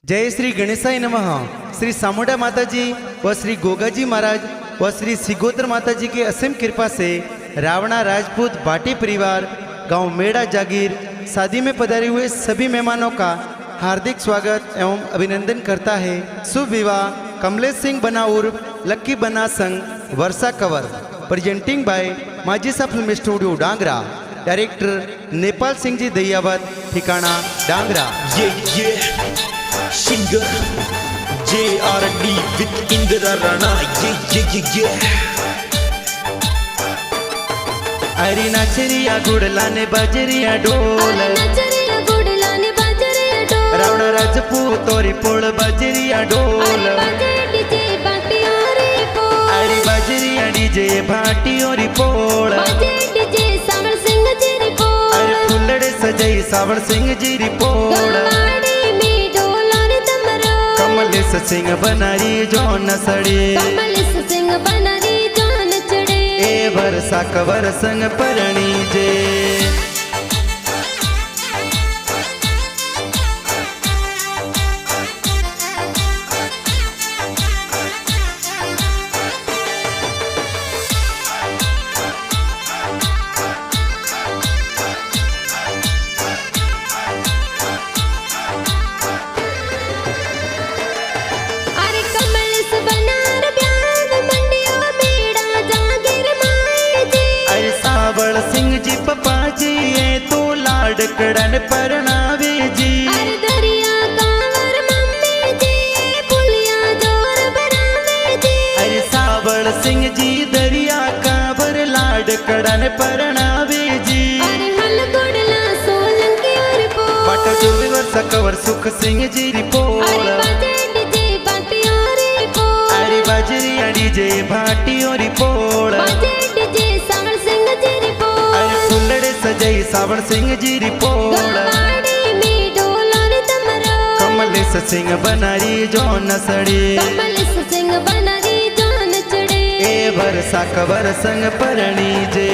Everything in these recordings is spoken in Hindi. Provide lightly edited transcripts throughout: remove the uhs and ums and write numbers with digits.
जय श्री गणेशाय नमः। श्री सामुंडा माता जी व श्री गोगाजी महाराज व श्री सिगोत्र माता जी की असीम कृपा से रावणा राजपूत भाटी परिवार गांव मेड़ा जागीर शादी में पधारे हुए सभी मेहमानों का हार्दिक स्वागत एवं अभिनंदन करता है। शुभ विवाह कमलेश सिंह बना उर्फ लक्की बना संघ वर्षा Kanwar. Presenting by Maji Sa film studio Dangra. Director Nepal Singh ji Dayawat, ठिकाना Dangra. Singer JRD with Indra Rana. अरे नाचरिया गुड़ला ने बाजरिया डोल, रावणा राजपूत तोरी पोल बाजरिया डोल। अरे बाजरिया डीजे भाटी और पोल, अरे फुलड़े सजाई सावण सिंह जी री पोल। कमलेश सिंह बनारी जो नसड़ी, ए वर्षा कंवर संग परणी जे। सिंह जी पपा जी ये तो लाडकड़न परनावे जी। अरे सावल सिंह जी दरिया कांवर लाडकड़न परनावे जी। बाटा जो वर्षा कंवर सुख सिंह जी रिपोल, अरे बाजरिया डीजे भाटी और रिपोल। सजई सावण सिंह जी रिपोल, कमलेश सिंह बनारी जो नसड़ी, ए वर्षा कंवर संग परणी जे।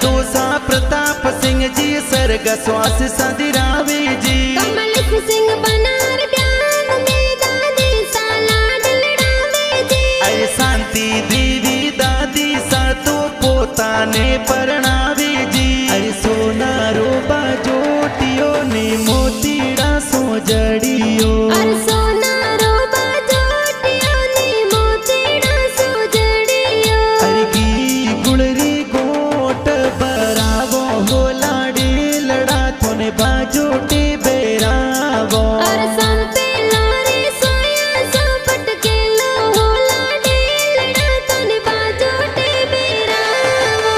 दोसा प्रताप सिंह जी सर्ग श्वास सदिरावे जी। कमलेश सिंह बनार प्यार में दादी सालाड लड़ावे जी। अरे शांति देवी दादी सा तो पोता ने परणावे जी। अरे सोना रोबा जोटियो ने मोतीड़ा सो जड़ियो, अरे सोना रोबा जोटियो ने मोतीड़ा सो जड़ियो। अरे की गुड़री बाजोटे बेरावो, अरे संते लारे सोया संपट के लो लाडे लड़ा तने बाजोटे बेरावो।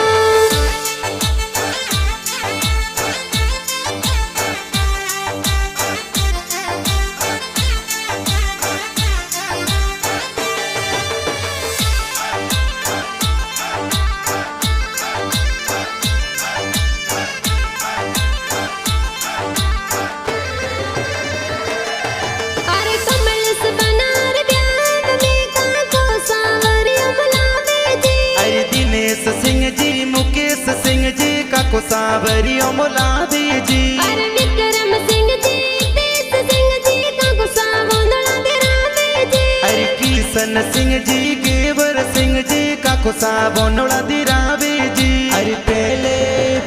सिंह जी मुकेश सिंह जी का को सावरियो मोलावे जी। अरे विक्रम सिंह जी तेज सिंह जी का को सावंदड़ा दिरावे जी। अरे किशन सिंह जी गेवर सिंह जी का को सावंदड़ा दिरावे जी। अरे पहले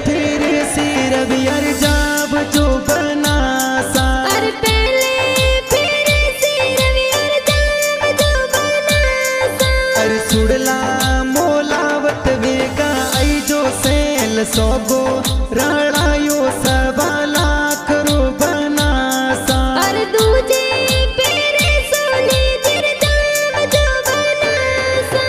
फिर सिर बियर जाब जो बनासा, अरे पहले फिर सिर बियर जाब जो बनासा। अरे सुड़ला सोगो राणायो सबा लाख रो बनासा। अरे दूजे पेरे सोने दिर जाम जो बनासा।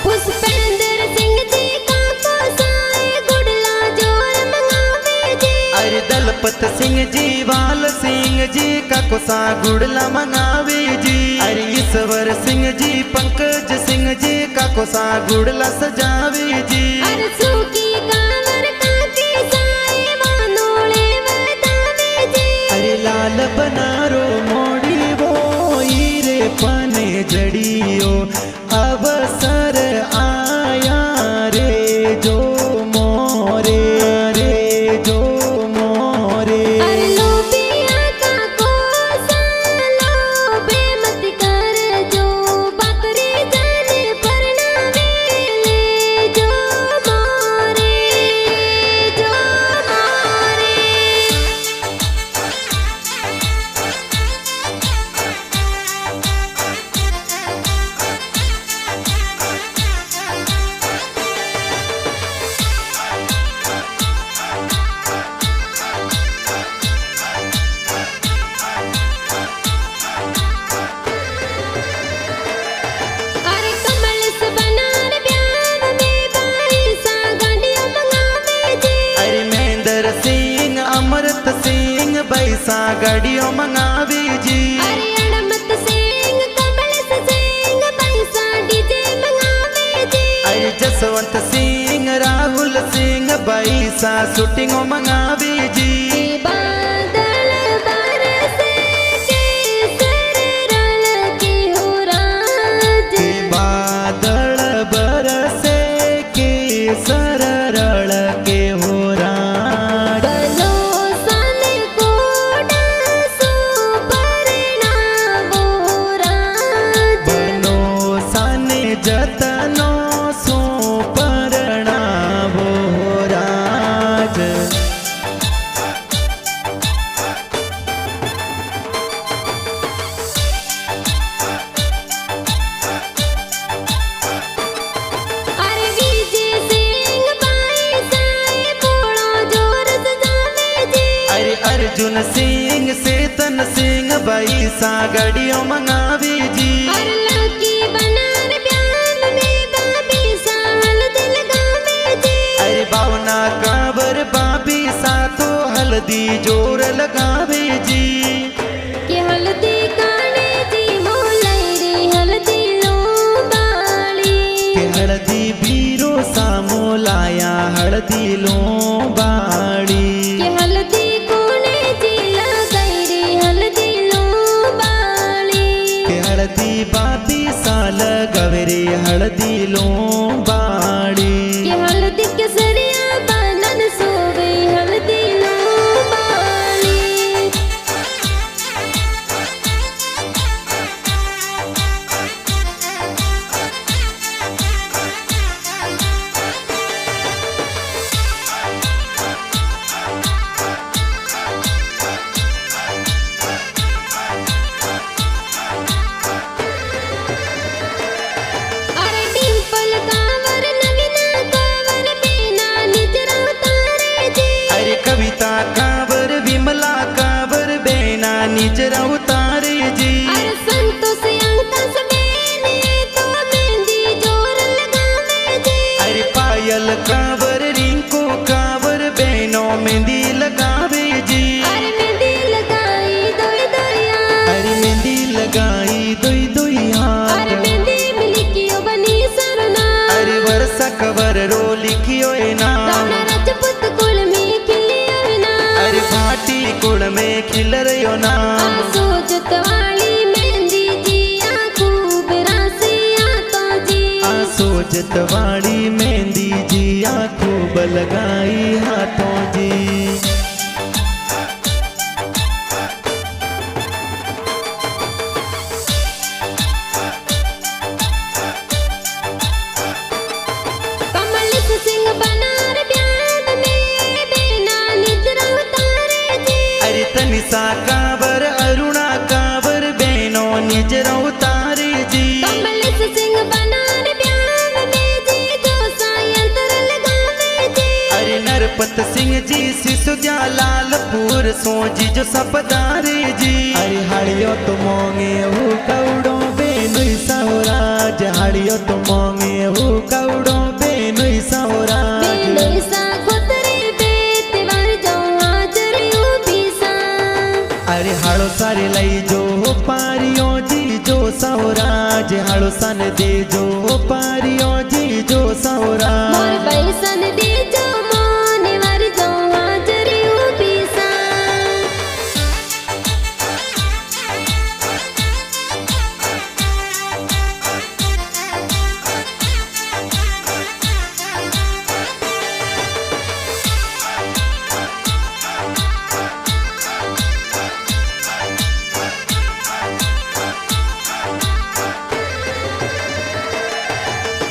पुष्पेंद्र सिंह जी का पोसाए गुड़ला जोर मंगावे जी। अरे दलपत सिंह वाल सिंह जी काको सा गुड़ला मंगावे जी। अरे ईश्वर सिंह जी पंकज सिंह जी काको सा गुड़ला सजावे जी। अरे सूकी कांवर काके साए वानोळे वदावे जी। अरे लाल बनारो मोड़ी वो हीरे पने जड़ियो अवसर आया रे जो मोरे रे जो मोरे। अरे लोबिया काको सालो बेमत कर जो बकरी जाने परनावे ले जो मोरे जो मोरे। अरे कमल से बनार ब्याह में बाई सा गाड़ियों मंगावे जी। अरे महेंद्र सिंह अमृत सिंह बैसा गाड़ियों मंगावे जी। अरे अड़मत सिंह कमल सिंह पैसा डीजे मंगावे जी। अरे जसवंत सिंह राहुल सिंह बैसा शूटिंग मंगावे जी। बादल बरसे केसर रल के हो राज। बादल बरसे केसर रल के हो राज। बनो सन कोडा सो परिणामो राज। बनो सने जतनो सो परणावो राज। अरे विजय सिंह बाई साए बोलो जोर सजावे जी। अरे अर्जुन सिंह सेतन सिंह बैसा गाड़ियों मंगावे जी। अरे लकी बनार ब्याह में बाबी सा हल्दी लगावे जी। अरे बावना कांवर बाबी सा तो हल्दी जोर लगावे जी। कि हल्दी काने जी मोलाई रे हल्दी लो बाली। के हल्दी बीरो सामो लाया हल्दी लो बाड़ी। कि हल्दी कोने जी लगाई रे हल्दी लो बाली। के हल्दी बाबी सा लगवे रे हल्दी लो बाड़ी। कि हल्दी केसरिया बनन सोवे हल्दी लो बाली। अरे डिंपल कांवर नवीना कांवर बिना निजरा उतारे जी। अरे कविता कांवर विमला कांवर बेना निजरा उतारे जी। अरे संतोष अंकस बेने तो मेहंदी जोर लगावे जी। अरे पायल कांवर रिंकू कांवर बेनो मेहंदी लगावे जी। अरे मेहंदी लगाई दोई दोइया। अरे मेहंदी लगाई दुई दुई हाथ। अरे मेहंदी मिलकियो बनी सरना। अरे वर्षा कवर रो लिखियो ए नाम। राणा राजपूत कुल में खिलियो ना। अरे भाटी कुड़ में खिल रयो नाम। सोजत वाली मेहंदी जी खूब रासिया तो जी। सोजत वाली मेहंदी जी खूब लगाई हाथों जी। कमल सिंह बनार ब्याह में बिना निजरा उतारे जी। अरे तनिषा कांवर अरुणा कांवर बेनो निजरा उतारे जी। कमल सिंह बनार ब्याह में जी जो सायंत्र लगावे जी। अरे नरपत सिंह जी सिसुजा लालपुर सोजी जो सपदारे जी। अरे हड़ियो तो मोंगे हु कौड़ो बेनुई सौराज। हड़ियो तो मोंगे हु कौड़ो बेनुई सौराज। बेनुई सा खोतरे बेत वार जो हाजर यूं भी सा। पारियो जी जो सौराज हालो सन दे जो पारियो जी जो मोर सौराज बैसन दे जो मोने वर जो आजरी उबीसा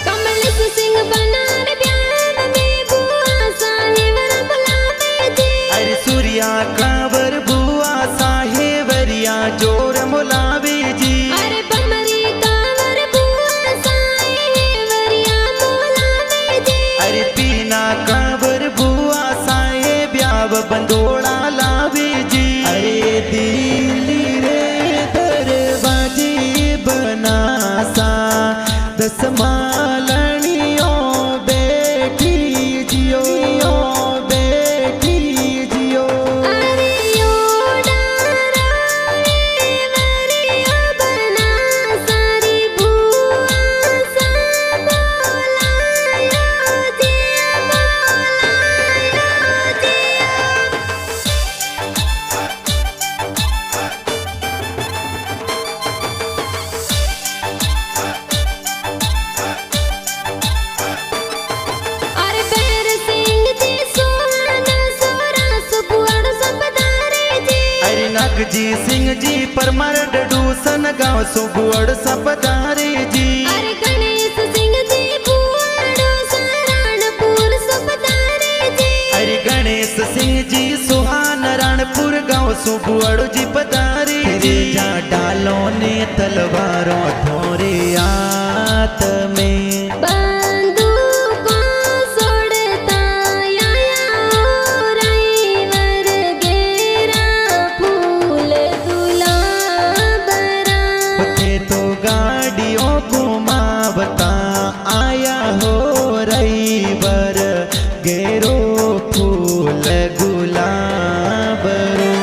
कमल सिंह बनार प्यार में बुआ साहेब बुलावे जी अरे सूर्या कांवर बुआ साहेबरिया जोर मुलावे जी अरे बमरी कांवर बुआ साहेबरिया बुलावे जी अरे पीना कांवर बुआ साहेब याव बंदोड़ा लावे जी अरे दिल्ली रे दरवाजे बनासा दस मालनियों बेटी जियो बेटी जियो अरे योड़ा रानी वरिया बना सारी बुआ सा बोलायो जिया अरे बैर सिंह जी सोहना सोरा सुबुअड़ सबदारे जी अरे नागजी सिंह जी परमर डूसन गाँव सुबुअड़ सपदारे जी अरे गणेश सिंह जी बुआड़ो सहारणपुर सबदारे जी अरे गणेश सिंह जी सुहान राणपुर गाँव सुबुअड़ जी पधारे जी जा डालो ने तलवारों थोरे आत में बंदूकों सोड़ता आया ड्राइवर गेरा फूल गुलाबरा थे तो गाड़ियों घुमावता आया हो रईवर गेरो फूल गुलाबरो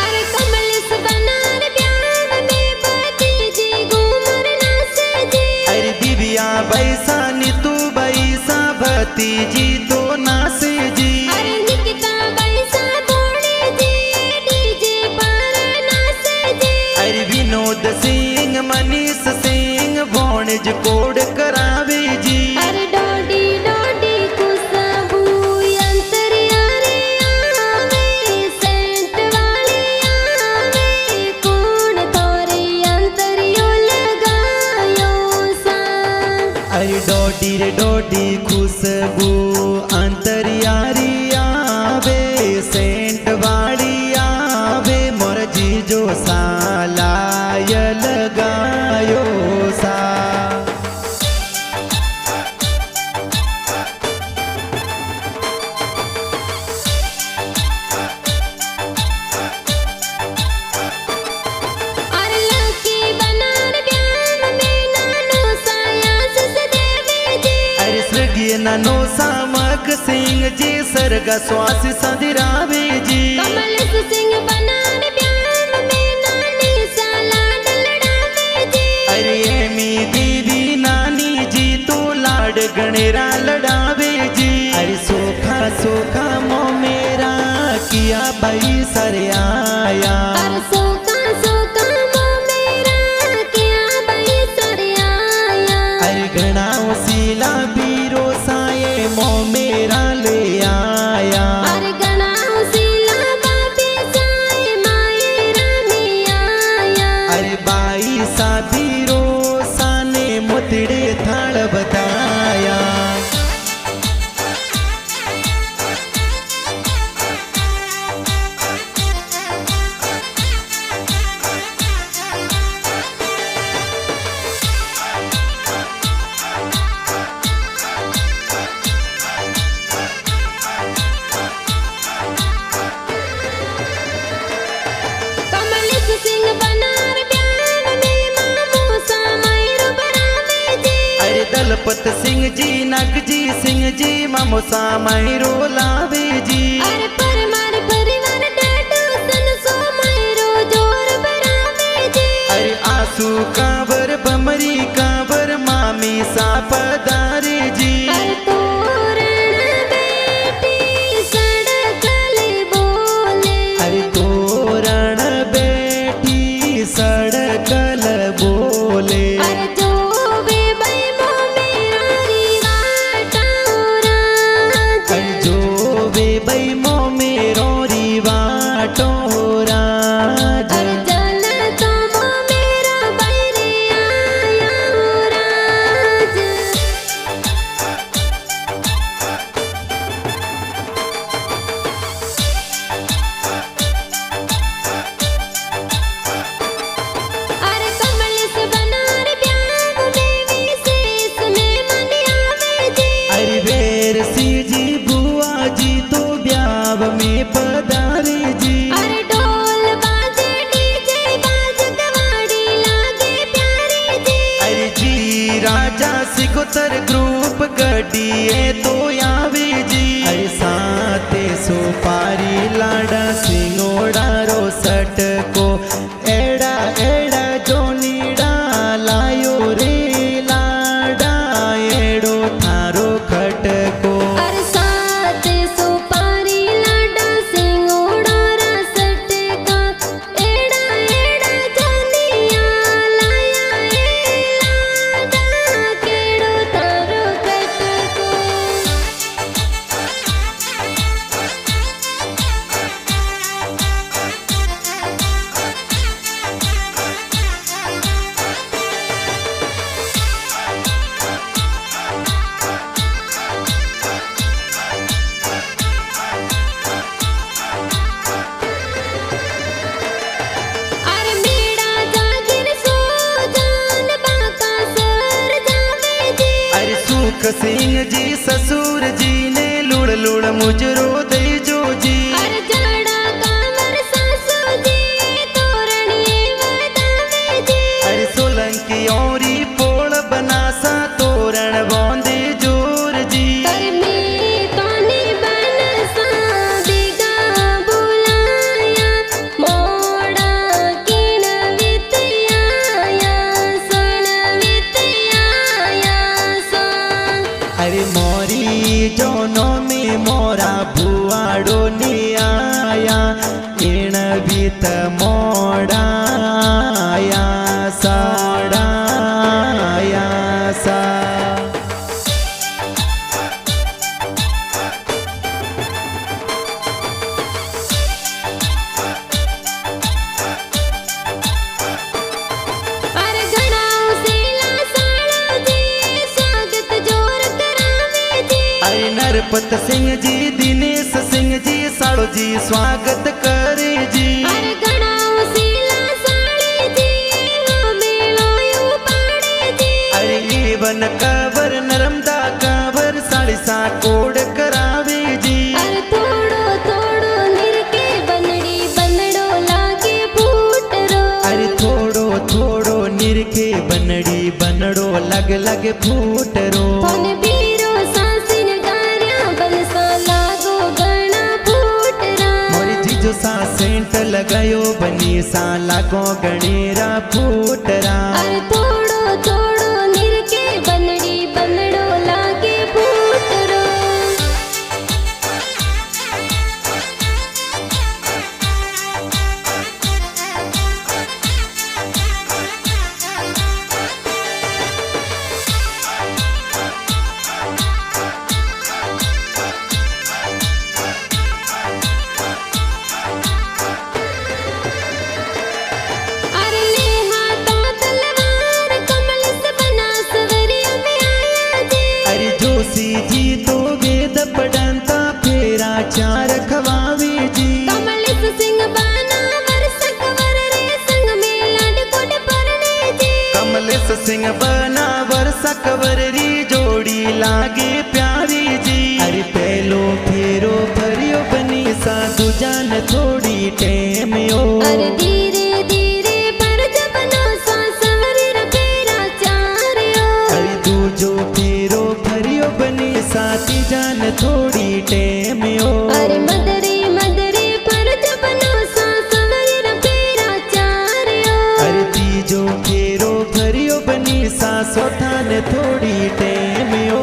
अरे कमल से बनार प्यार में बाती जी घूमर नासे जी अरे दिव्या बैसानी तू बैसा भतीजी तो नासे जी अरे निकिता बैसा बोले जी डीजे पर नासे जी अरे विनोद सिंह मनीष सिंह भोणज कोड करावे जी अरे डोडी डोडी खुशबू अंतरियारे आवे सेंट वाली आवे कौन तोरे अंतरियो लगायो सा अरे डोडी रे डोडी खुशबू अंतरियारी आवे सेंट वाली आवे मोर जीजो सालाय लगायो सा अरे लकी बनार प्यार में नानो साया सदेवे जी अरे स्वर्गीय नानो सामक सिंह जी सर्ग श्वास सदिरावे जी कमल सिंह बनार प्यार में नानी साला डलड़ावे जी अरे एमी देवी नानी जी तो लाड गणेरा लड़ावे जी अरे सोखा सोखा मो मेरा किया भाई सर आया अरे सोका सोका मो मेरा क्या बई सर आया अरे घना सीला बीरो साये मो मेरा ले आया अरे गणा उसीला बाबी साए माये रानी आया अरे बाई सा बीरो साने मुतड़े थाल बताया दलपत सिंह जी नागजी सिंह जी मामो सामायरो लावे जी अरे परमार परिवार डाडो सनसो मायरो जोर बरावे जी अरे आसू कांवर बमरी कांवर मामी सा पधारे जी अरे तोरण बेटी सड़कले बोले अरे तोरण बेटी सड़कल बोले अरे जो वे भाई मो मेरा रिवाटा राज अरे जो वे बई मो मेरो रिवाटो राज अरे जल तो मो मेरा बैरे आया राज अरे कमल से बनार ब्याह देवी से सुने मन आवे जी अरे वेर सी जी बुआ जी तो ब्याव में पधारे जी अरे ढोल बाजे डीजे बाज गवाड़ी लागे प्यारी जी अरे जी राजा सिकोतर ग्रुप गड्डिए तो आवे जी अरे साते सुपारी लाडा सिंगोड़ा रो सटको एड़ा एड़ा जोनीड़ा लायो रे लाडा एड़ो थारो खटको अरे साथ सुपारी लाडा सिंगोड़ा रसट का एड़ा एड़ा जानिया लाया ए लाडा केड़ो थारो कटको अरे मेरा जागिर सो जान बाका सर जावे जी अरे सुख सिंह जी ससुर जी ने लुड़ लुड़ मुजरो दे जो जी अरे जाड़ा कांवर सासू जी तोरणिए वदावे जी अरे सोलंकी औरी पोल बनासा तोरण बोंदे जोर जी अरे मैं तोनी बन सा बिगा बुलाया मोड़ा किन वितयाया सुन वितयाया सा अरे मोरी जोनो में मोरा भुआड़ो ने आया इण बीत मोड़ा आया साड़ा आया सा अरे घड़ाओ सेला साड़ा जी स्वागत जोर करावे जी अरे नरपत सिंह जी दिनेश सिंह जी साड़ो जी स्वागत करे जी अरे घड़ाओ सेला साड़ी जी हो मेलो यू पाड़े जी अरे एवन कावर नर्मदा कावर साड़ी सा कोड करावे जी अरे थोड़ो थोड़ो निरके बनड़ी बनड़ो लागे फूट रो अरे थोड़ो थोड़ो निरखे बनड़ी बनड़ो लग लग फूट रो थोन बीरो सासिन गारिया बनसा लागो गणा फूट रा मोरी जीजो सा सेंट लगायो बनी सा लागो गणेरा फूटरा अरे थोड़ो थोड़ो निरके बनड़ी बनड़ो लागे फूट रो अरे ले हाथों तलवार कमल से बना सवरिया में आया जी अरे जोशी जी तो वेद पढ़ंता फेरा चार खवावे जी कमल से सिंह बाना वर्षक वर रे संग में लाडकोट परने जी कमलेश सिंह बना वर्षा कवररी जोड़ी लागे प्यारी जी अरे पहलो फेरो भरियो बनी सा दुजान थोड़ी टेम यो अरे धीरे धीरे पर जब नो सा सवर फेरा चार यो अरे दूजो थोड़ी टेम्यो अरे मदरे मदरे फर्ज बनो सा सवर फेरा चारियो अरे तीजो फेरो फरियो बनी सा सोथा ने थोड़ी टेम्यो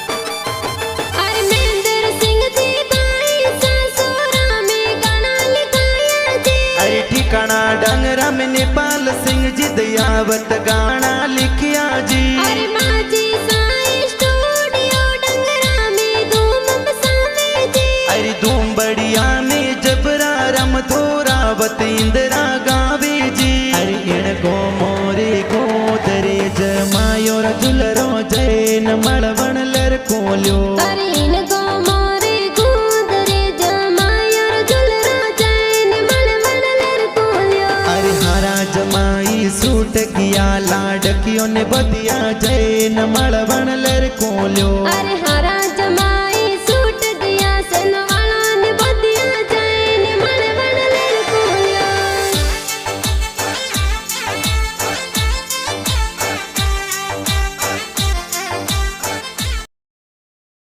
अरे महेंद्र सिंह जी भाई सासोरा में गाना लिखाया जी अरे ठिकाना डंगरा में नेपाल सिंह जी दयावत गाना लिखिया जी अरे माजी साई स्टूडियो डंगरा में धूम मसावे जी अरे धूम बढ़िया में जबरा रम थोरावत इंदिरा गावे जी अरे इण गो मोरे गोदरे जमायो रजुलरो जैन मळवण लर कोल्यो अरे इन गो मोरे गुदरे जमायर जुलरा जैन मल मल लर कोल्यो अरे हारा जमाई सूट किया लाडकियों ने बदिया जैन मळवण लर कोल्यो अरे हरा जमा